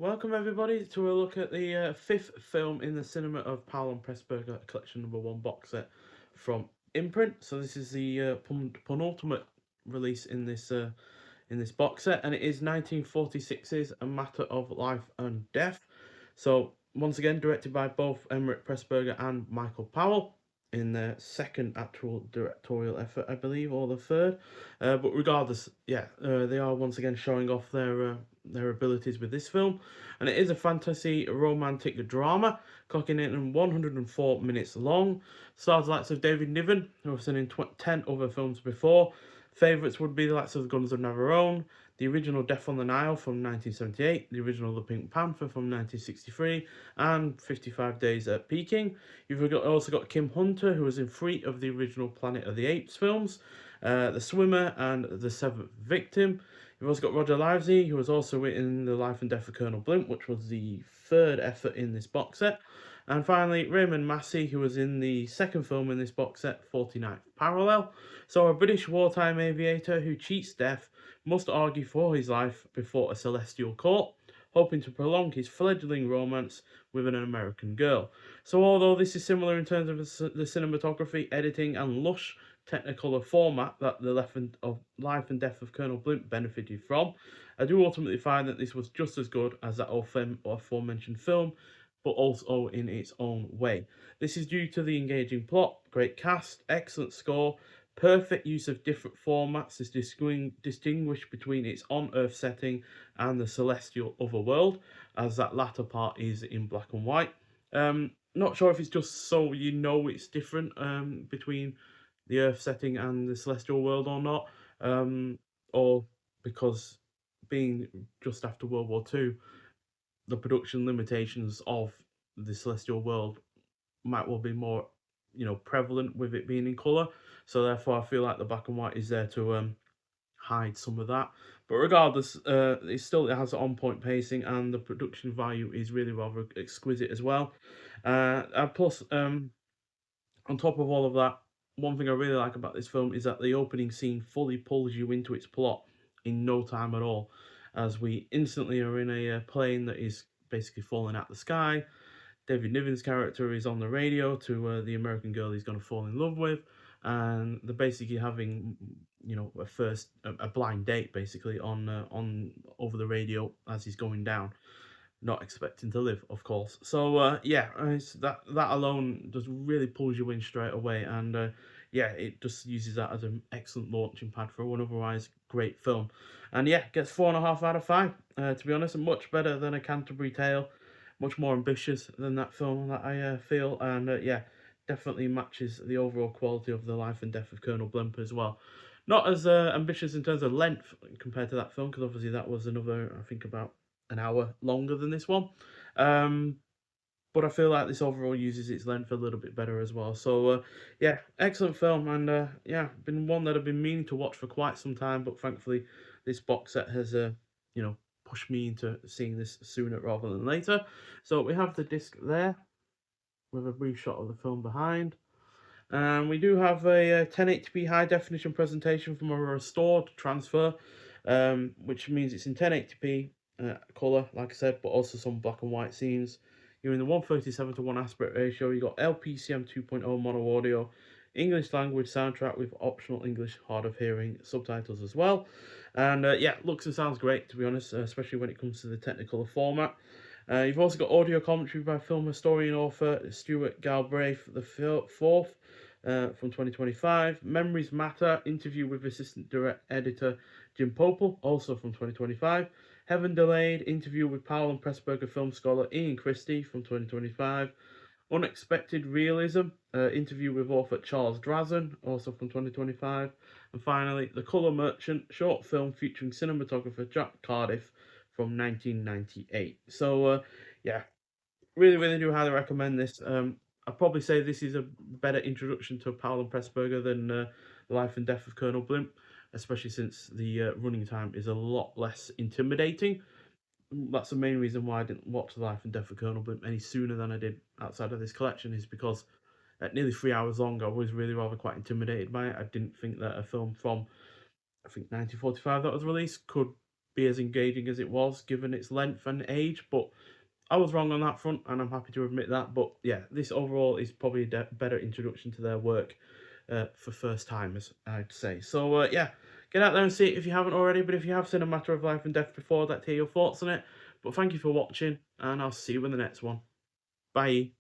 Welcome everybody to a look at the fifth film in the cinema of Powell Pressburger Collection #1 box set from Imprint. So this is the penultimate release in this box set, and it is 1946's A Matter of Life and Death. So once again, directed by both Emmerich Pressburger and Michael Powell in their second actual directorial effort, I believe, or the third. But regardless, they are once again showing off their abilities with this film, and it is a fantasy romantic drama, clocking in at 104 minutes long. Stars the likes of David Niven, who have seen in 10 other films before. Favourites would be the likes of the Guns of Navarone, the original Death on the Nile from 1978, the original The Pink Panther from 1963, and 55 Days at Peking. You've also got Kim Hunter, who was in 3 of the original Planet of the Apes films, The Swimmer and The Seventh Victim. You've also got Roger Livesey, who was also in The Life and Death of Colonel Blimp, which was the third effort in this box set. And finally, Raymond Massey, who was in the second film in this box set, 49th Parallel. So a British wartime aviator who cheats death must argue for his life before a celestial court, hoping to prolong his fledgling romance with an American girl. So although this is similar in terms of the cinematography, editing and lush Technicolor format that the Life and Death of Colonel Blimp benefited from, I do ultimately find that this was just as good as that aforementioned film, but also in its own way. This is due to the engaging plot, great cast, excellent score, perfect use of different formats to distinguish between its on-Earth setting and the celestial otherworld, as that latter part is in black and white. Not sure if it's just so you know it's different between the Earth setting and the celestial world or not, or because being just after World War II, the production limitations of the celestial world might well be more, prevalent with it being in color. So therefore, I feel like the black and white is there to hide some of that. But regardless, it has on point pacing, and the production value is really rather exquisite as well. And plus, on top of all of that, one thing I really like about this film is that the opening scene fully pulls you into its plot in no time at all, as we instantly are in a plane that is basically falling out the sky. David Niven's character is on the radio to the American girl he's going to fall in love with, and they're basically having, a blind date basically on over the radio as he's going down, not expecting to live, of course. So it's that alone just really pulls you in straight away, and it just uses that as an excellent launching pad for an otherwise great film. And yeah, gets 4.5 out of 5. To be honest, much better than A Canterbury Tale, much more ambitious than that film that I feel, and definitely matches the overall quality of The Life and Death of Colonel Blimp as well. Not as ambitious in terms of length compared to that film, because obviously that was another, I think, about an hour longer than this one. Um, but I feel like this overall uses its length a little bit better as well. So excellent film, and been one that I've been meaning to watch for quite some time. But thankfully, this box set has pushed me into seeing this sooner rather than later. So we have the disc there with a brief shot of the film behind. And we do have a 1080p high definition presentation from a restored transfer, which means it's in 1080p colour, like I said, but also some black and white scenes. You're in the 137 to 1 aspect ratio. You got LPCM 2.0 mono audio, English language soundtrack with optional English hard of hearing subtitles as well. And looks and sounds great, to be honest, especially when it comes to the Technicolor format. You've also got audio commentary by film historian author Stuart Galbraith the fourth from 2025. Memories Matter interview with assistant direct editor Jim Popel, also from 2025. Heaven Delayed interview with Powell and Pressburger film scholar Ian Christie from 2025. Unexpected Realism interview with author Charles Drazen, also from 2025. And finally, The Colour Merchant short film featuring cinematographer Jack Cardiff from 1998. So really, really do highly recommend this. I'd probably say this is a better introduction to Powell and Pressburger than The Life and Death of Colonel Blimp, especially since the running time is a lot less intimidating. That's the main reason why I didn't watch The Life and Death of Colonel Blimp any sooner than I did outside of this collection, is because at nearly 3 hours long, I was really rather quite intimidated by it. I didn't think that a film from, I think, 1945 that was released could be as engaging as it was, given its length and age. But I was wrong on that front, and I'm happy to admit that. But yeah, this overall is probably a better introduction to their work for first timers, I'd say. So yeah, get out there and see it if you haven't already. But if you have seen A Matter of Life and Death before, I'd like to hear your thoughts on it. But thank you for watching, and I'll see you in the next one. Bye.